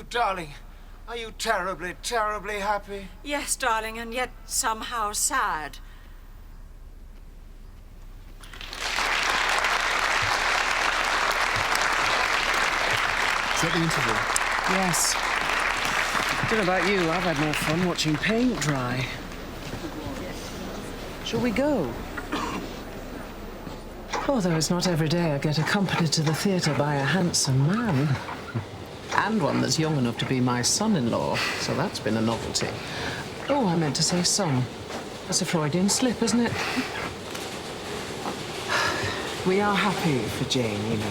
Oh, darling, are you terribly, terribly happy? Yes, darling, and yet somehow sad. Is that the interval? Yes. Don't know about you, I've had more fun watching paint dry. Shall we go? Although it's not every day I get accompanied to the theatre by a handsome man. And one that's young enough to be my son-in-law, so that's been a novelty. Oh, I meant to say son. That's a Freudian slip, isn't it? We are happy for Jane, you know.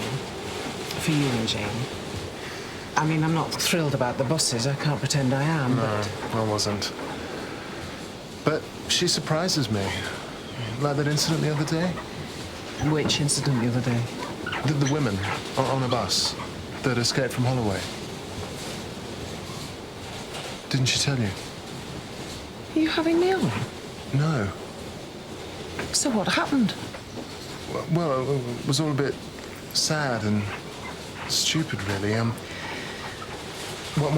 For you and Jane. I mean, I'm not thrilled about the buses. I can't pretend I am, No, I wasn't. But she surprises me. Like that incident the other day. Which incident the other day? The women on a bus that escaped from Holloway. Didn't she tell you? Are you having me on? No. So what happened? Well, it was all a bit sad and stupid, really. One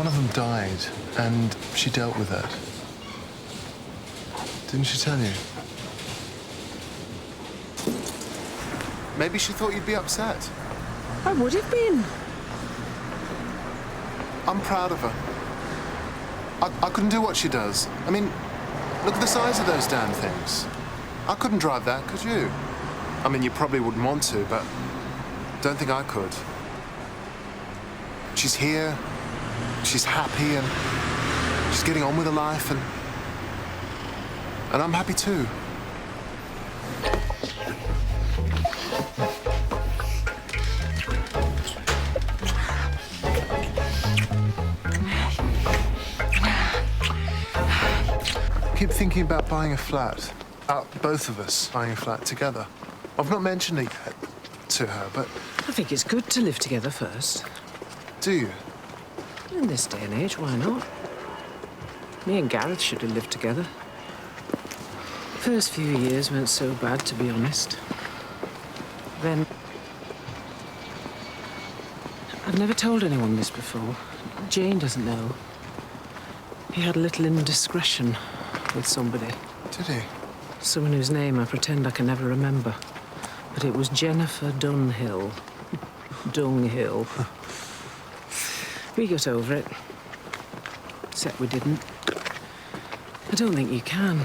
of them died, and she dealt with that. Didn't she tell you? Maybe she thought you'd be upset. I would have been. I'm proud of her. I couldn't do what she does. I mean, look at the size of those damn things. I couldn't drive that, could you? I mean, you probably wouldn't want to, but don't think I could. She's here, she's happy, and she's getting on with her life, and I'm happy too. I keep thinking about buying a flat. Both of us buying a flat together. I've not mentioned it yet to her, but... I think it's good to live together first. Do you? In this day and age, why not? Me and Gareth should have lived together. First few years weren't so bad, to be honest. Then... I've never told anyone this before. Jane doesn't know. He had a little indiscretion with somebody. Did he? Someone whose name I pretend I can never remember. But it was Jennifer Dunhill. Dunghill. We got over it. Except we didn't. I don't think you can.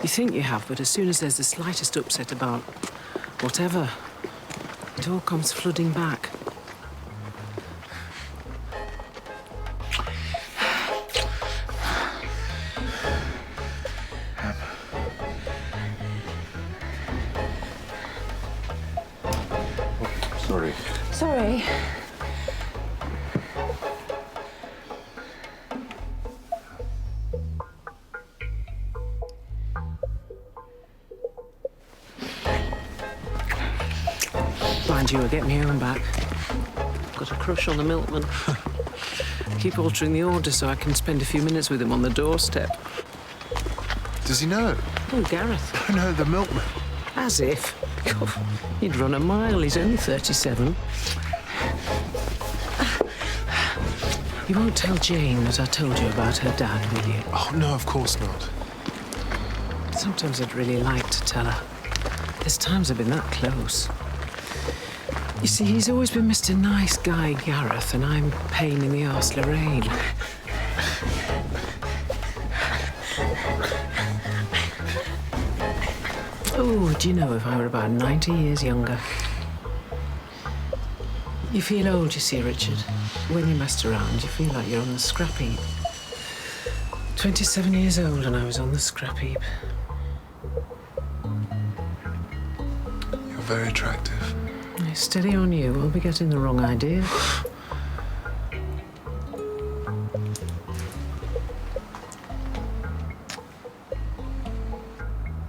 You think you have, but as soon as there's the slightest upset about whatever, it all comes flooding back. Sorry. Mind you, I get my own back. Got a crush on the milkman. Keep altering the order so I can spend a few minutes with him on the doorstep. Does he know? Oh, Gareth. No, the milkman. As if. God, he'd run a mile. He's only 37. You won't tell Jane that I told you about her dad, will you? Oh, no, of course not. Sometimes I'd really like to tell her. There's times I've been that close. You see, he's always been Mr. Nice Guy Gareth, and I'm pain in the arse Lorraine. Oh, do you know, if I were about 90 years younger? You feel old, you see, Richard. When you messed around, you feel like you're on the scrap heap. 27 years old and I was on the scrap heap. You're very attractive. Steady on you, I'll be getting the wrong idea.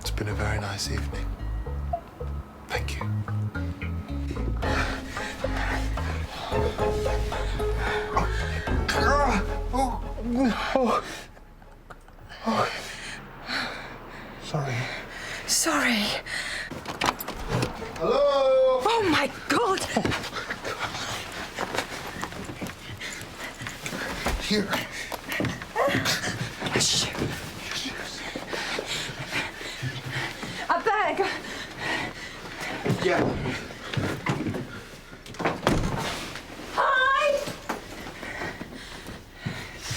It's been a very nice evening. Thank you. Oh. Sorry. Sorry. Hello? Oh, my God! Here. A bag. Yeah. Hi.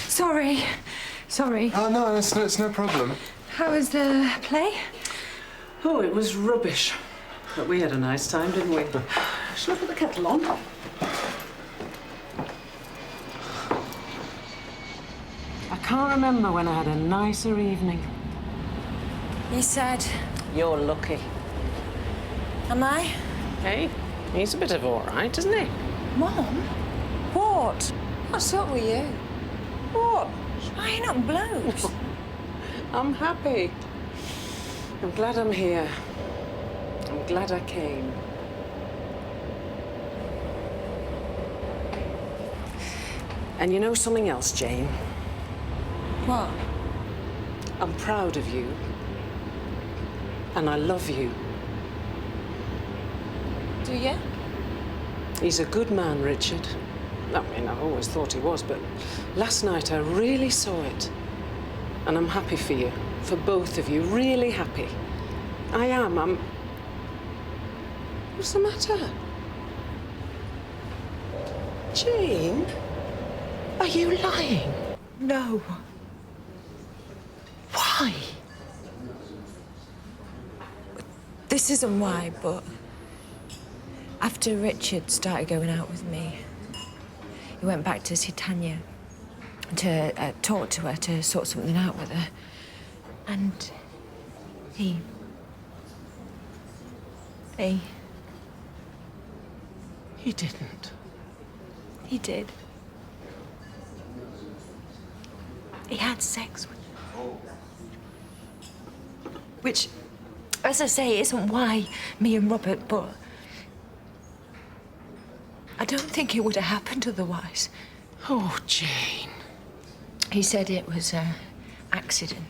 Sorry. Oh, no, it's no problem. How was the play? Oh, it was rubbish. But we had a nice time, didn't we? Shall I put the kettle on? I can't remember when I had a nicer evening. You said. You're lucky. Am I? Hey, he's a bit of all right, isn't he? Mom? What? What's up with you? What? Why are you not blows? I'm happy. I'm glad I'm here. I'm glad I came. And you know something else, Jane? What? I'm proud of you. And I love you. Do you? He's a good man, Richard. I mean, I've always thought he was, but last night I really saw it. And I'm happy for you, for both of you, really happy. I am, What's the matter? Jane? Are you lying? No. Why? This isn't why, but after Richard started going out with me, he went back to see Tanya to talk to her, to sort something out with her. And he... He didn't. He did. He had sex with her. Which, as I say, isn't why me and Robert, but I don't think it would have happened otherwise. Oh, Jane. He said it was an accident.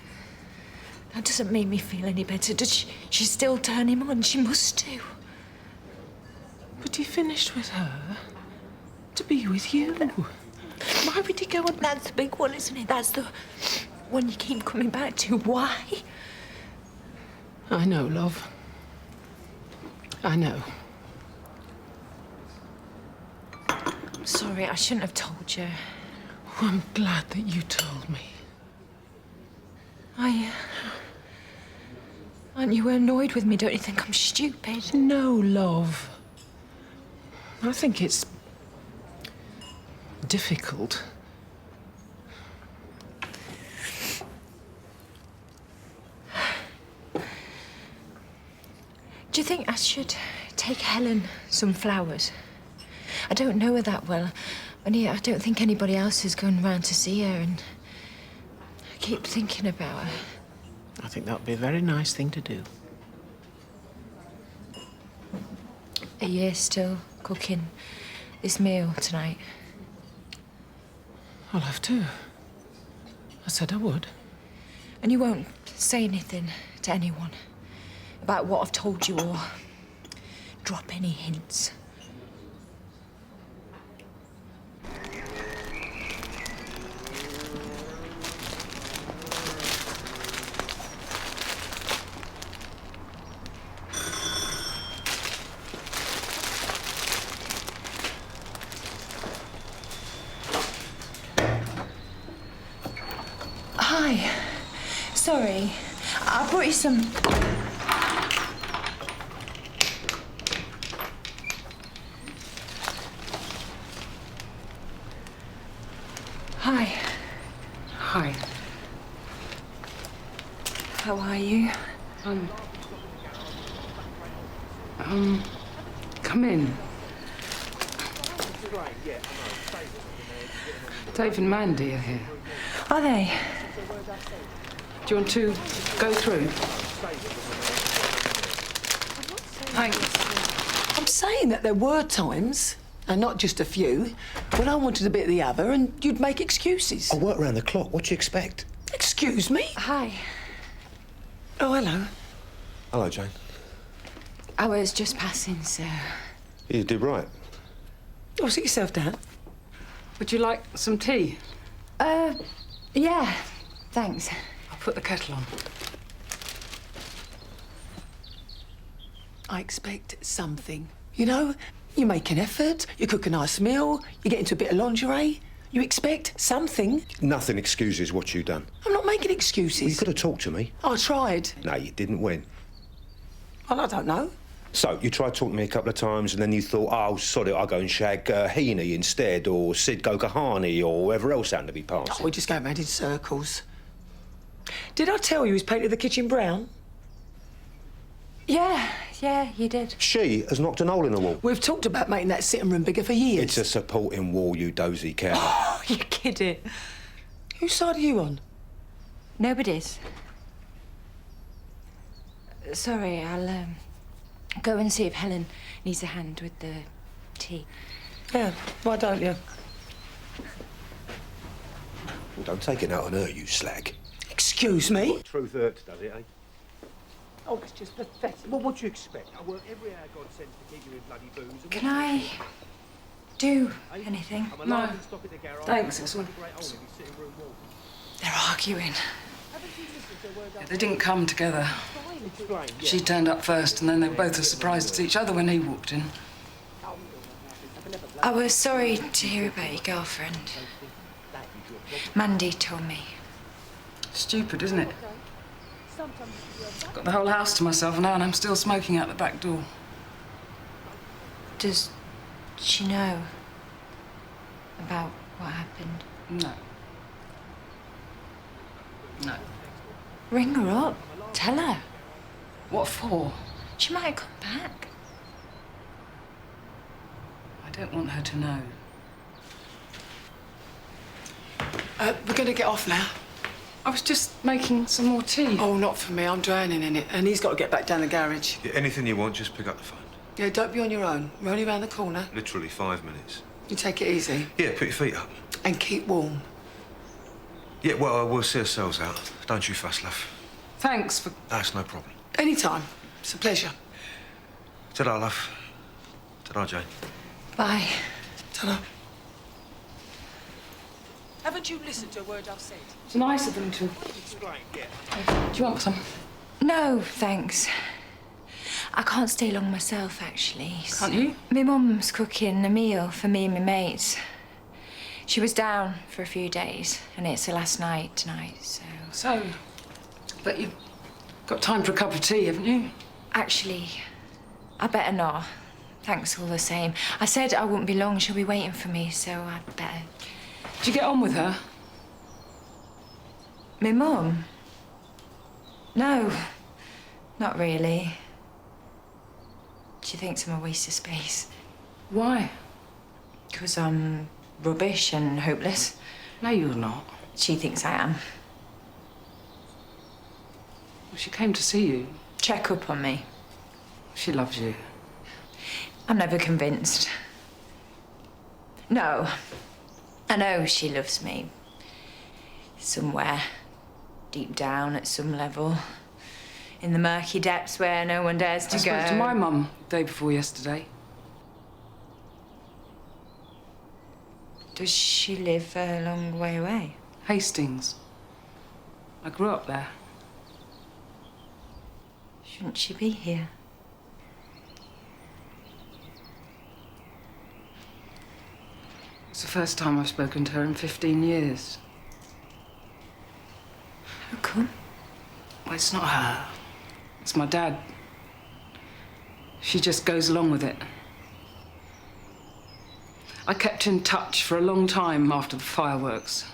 That doesn't make me feel any better. Does she still turn him on? She must do. But he finished with her to be with you. Why would he go on? That's the big one, isn't it? That's the one you keep coming back to. Why? I know, love. I know. Sorry, I shouldn't have told you. Oh, I'm glad that you told me. Aren't you annoyed with me? Don't you think I'm stupid? No, love. I think it's difficult. Do you think I should take Helen some flowers? I don't know her that well. I don't think anybody else is going round to see her, and I keep thinking about her. I think that would be a very nice thing to do. Are you still cooking this meal tonight? I'll have to. I said I would. And you won't say anything to anyone about what I've told you, or drop any hints? Hi. Sorry. I brought you some... Hi. Hi. How are you? Come in. Dave and Mandy are here. Are they? Do you want to go through? I'm saying that there were times, and not just a few, when I wanted a bit of the other and you'd make excuses. I work round the clock. What do you expect? Excuse me? Hi. Oh, hello. Hello, Jane. I was just passing, so... You did right. Oh, sit yourself down. Would you like some tea? Yeah, thanks. I'll put the kettle on. I expect something. You know, you make an effort, you cook a nice meal, you get into a bit of lingerie. You expect something. Nothing excuses what you done. I'm not making excuses. Well, you could have talked to me. I tried. No, you didn't win. Well, I don't know. So, you tried talking to me a couple of times and then you thought, oh, sorry, I'll go and shag Heaney instead, or Sid Gokahani, or whoever else happened to be passing. Oh, we just go round in circles. Did I tell you he's painted the kitchen brown? Yeah, you did. She has knocked a hole in the wall. We've talked about making that sitting room bigger for years. It's a supporting wall, you dozy cow. Oh, you're kidding. Whose side are you on? Nobody's. Sorry, I'll go and see if Helen needs a hand with the tea. Yeah, why don't you? Well, don't take it out on her, you slag. Excuse me? Truth hurts, does it, eh? Oh, it's just pathetic. Well, what do you expect? I work every hour God sends to keep you in bloody booze. Can I do anything? No. Thanks, it's all... They're arguing. Yeah, they didn't come together. She turned up first, and then they were both as surprised at each other when he walked in. I was sorry to hear about your girlfriend. Mandy told me. Stupid, isn't it? Got the whole house to myself now, and I'm still smoking out the back door. Does she know about what happened? No. No. Ring her up. Tell her. What for? She might come back. I don't want her to know. We're going to get off now. I was just making some more tea. Oh, not for me. I'm drowning in it. And he's got to get back down the garage. Yeah, anything you want, just pick up the phone. Yeah, don't be on your own. We're only round the corner. Literally 5 minutes. You take it easy. Yeah, put your feet up. And keep warm. Yeah, well, we'll see ourselves out. Don't you fuss, love. Thanks for... That's no problem. Anytime. It's a pleasure. Ta-da, love. Ta-da, Jane. Bye. Ta-da. Haven't you listened to a word I've said? It's nice of them to... It's great, yeah. Do you want some? No, thanks. I can't stay long myself, actually. Can't you? My mum's cooking a meal for me and my mates. She was down for a few days, and it's her last night tonight, so... So... But you've got time for a cup of tea, haven't you? Actually, I better not. Thanks all the same. I said I wouldn't be long. She'll be waiting for me, so I'd better... Did you get on with her? My mum? No, not really. She thinks I'm a waste of space. Why? 'Cause I'm rubbish and hopeless. No, you're not. She thinks I am. Well, she came to see you. Check up on me. She loves you. I'm never convinced. No. I know she loves me. Somewhere. Deep down at some level. In the murky depths where no one dares to I go. spoke to my mum the day before yesterday. Does she live a long way away? Hastings. I grew up there. Shouldn't she be here? It's the first time I've spoken to her in 15 years. How come? Well, it's not her. It's my dad. She just goes along with it. I kept in touch for a long time after the fireworks.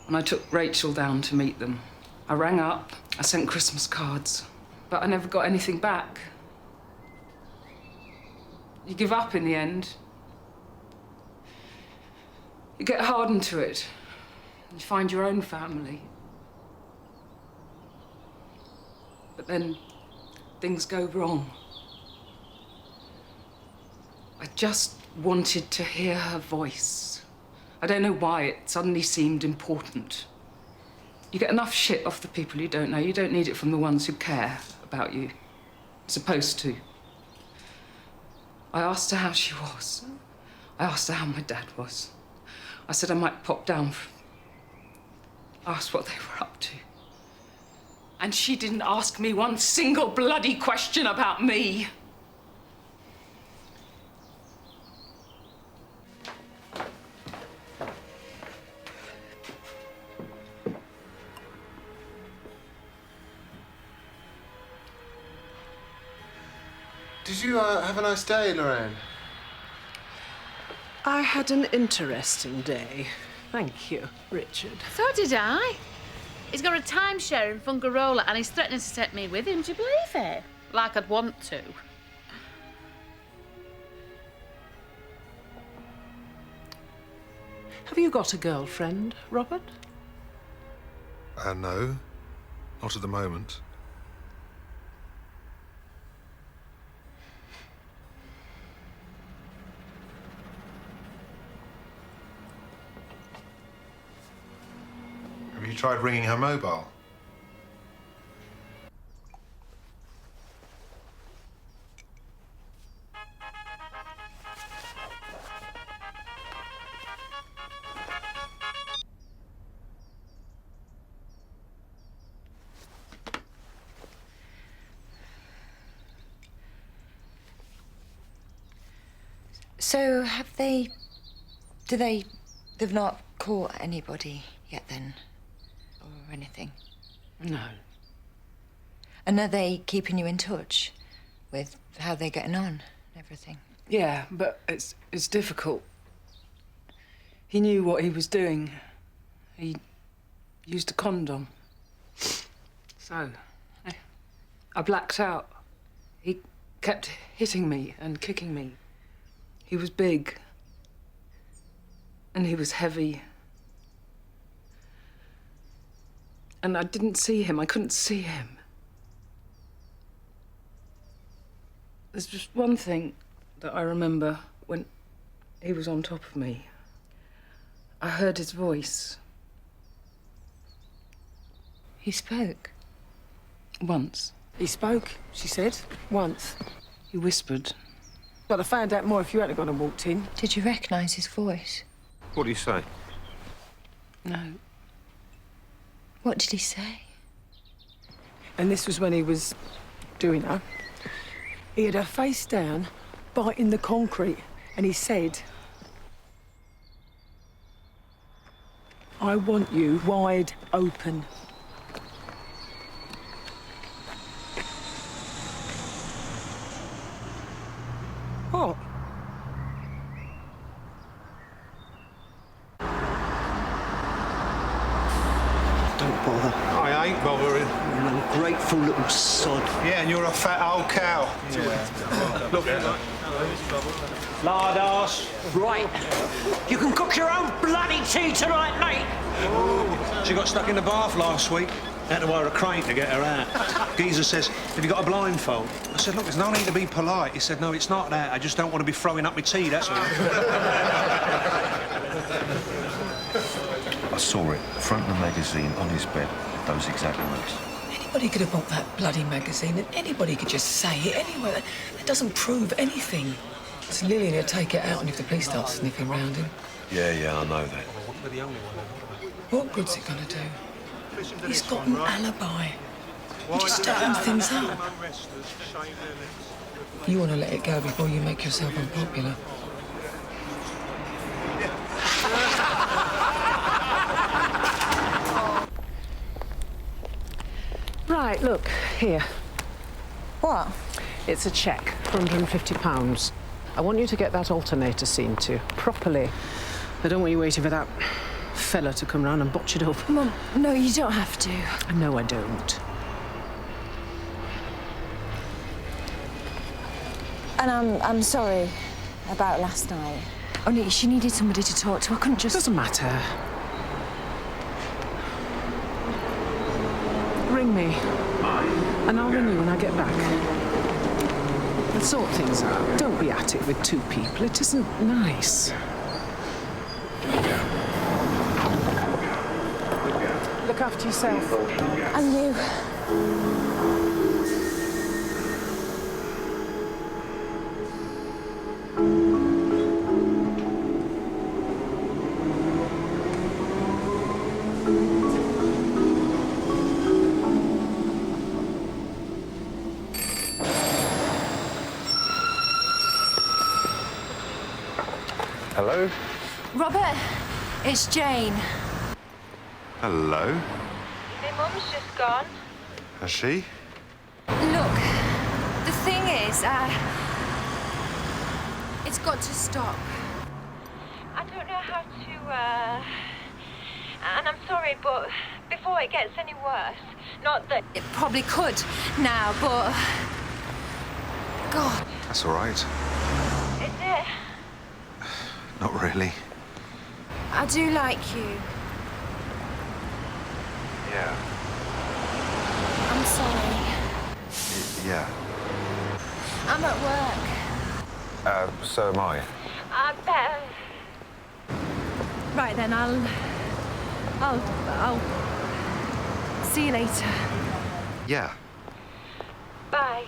When I took Rachel down to meet them, I rang up, I sent Christmas cards, but I never got anything back. You give up in the end. You get hardened to it. You find your own family. But then things go wrong. I just wanted to hear her voice. I don't know why it suddenly seemed important. You get enough shit off the people you don't know. You don't need it from the ones who care about you. Supposed to. I asked her how she was. I asked her how my dad was. I said I might pop down asked what they were up to. And she didn't ask me one single bloody question about me. Did you have a nice day, Lorraine? I had an interesting day. Thank you, Richard. So did I. He's got a timeshare in Fungarola and he's threatening to take me with him. Do you believe it? Like I'd want to. Have you got a girlfriend, Robert? No. Not at the moment. Have you tried ringing her mobile? So, they've not caught anybody yet then? Or anything? No. And are they keeping you in touch with how they're getting on and everything? Yeah, but it's difficult. He knew what he was doing. He used a condom. So, I blacked out. He kept hitting me and kicking me. He was big. And he was heavy. And I didn't see him. I couldn't see him. There's just one thing that I remember when he was on top of me. I heard his voice. He spoke? Once. He spoke, she said, once. He whispered. But I found out more if you hadn't gone and walked in. Did you recognise his voice? What do you say? No. What did he say? And this was when he was doing her. He had her face down, biting the concrete, and he said, I want you wide open. What? Don't bother. I ain't bothering. You're an ungrateful little sod. Yeah, and you're a fat old cow. Yeah. Look, Lard arse. Right. You can cook your own bloody tea tonight, mate. She got stuck in the bath last week. Had to wire a crane to get her out. Geezer says, have you got a blindfold? I said, look, there's no need to be polite. He said, no, it's not that. I just don't want to be throwing up my tea, that's all. I saw it, front of the magazine, on his bed, those exact words. Anybody could have bought that bloody magazine, and anybody could just say it anyway. That doesn't prove anything. So Lilian will take it out, and if the police start sniffing round him. Yeah, I know that. What good's it gonna do? He's got an alibi. You just stirring things up. You want to let it go before you make yourself unpopular. Right, look, here. What? It's a cheque for £150. I want you to get that alternator seen to, properly. I don't want you waiting for that fella to come round and botch it up. Mum, no, you don't have to. No, I don't. And I'm sorry about last night. Only she needed somebody to talk to. I couldn't just... Doesn't matter. Ring me, and I'll ring you when I get back. Let's sort things out. Don't be at it with two people. It isn't nice. Look after yourself. And you. Hello? Robert, it's Jane. Hello? My mum's just gone. Has she? Look, the thing is, it's got to stop. I don't know how to, and I'm sorry, but before it gets any worse, not that it probably could now, but... God. That's all right. Is it? Not really. I do like you. Yeah. I'm sorry. Yeah. I'm at work. So am I. I better... Right then, I'll see you later. Yeah. Bye.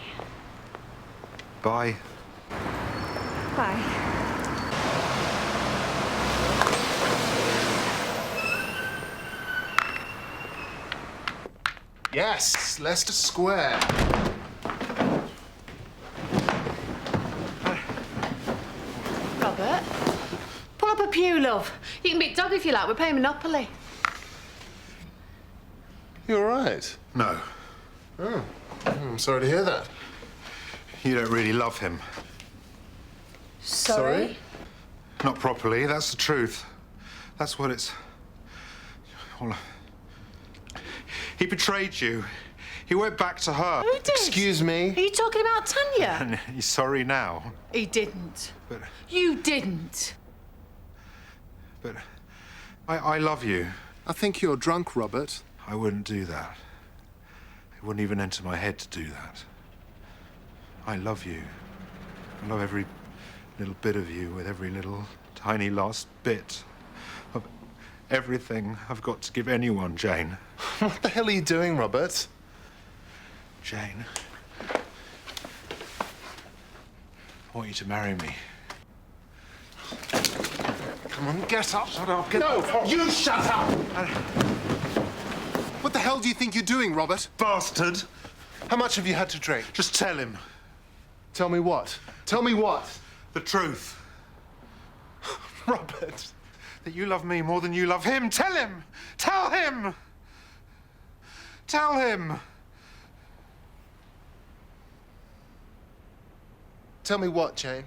Bye. Bye. Yes, Leicester Square. Robert, pull up a pew, love. You can beat Dog if you like. We're playing Monopoly. You all right? No. Oh, I'm sorry to hear that. You don't really love him. Sorry? Not properly, that's the truth. That's what it's... Well, he betrayed you. He went back to her. Who did? Excuse me? Are you talking about Tanya? And he's sorry now. He didn't. But... You didn't. But... I love you. I think you're drunk, Robert. I wouldn't do that. It wouldn't even enter my head to do that. I love you. I love every little bit of you with every little tiny last bit of everything I've got to give anyone, Jane. What the hell are you doing, Robert? Jane, I want you to marry me. Come on, get up. Shut up, get No, up. you shut up! What the hell do you think you're doing, Robert? Bastard! How much have you had to drink? Just tell him. Tell me what? Tell me what? The truth. Robert. That you love me more than you love him. Tell him! Tell him! Tell him! Tell me what, Jane?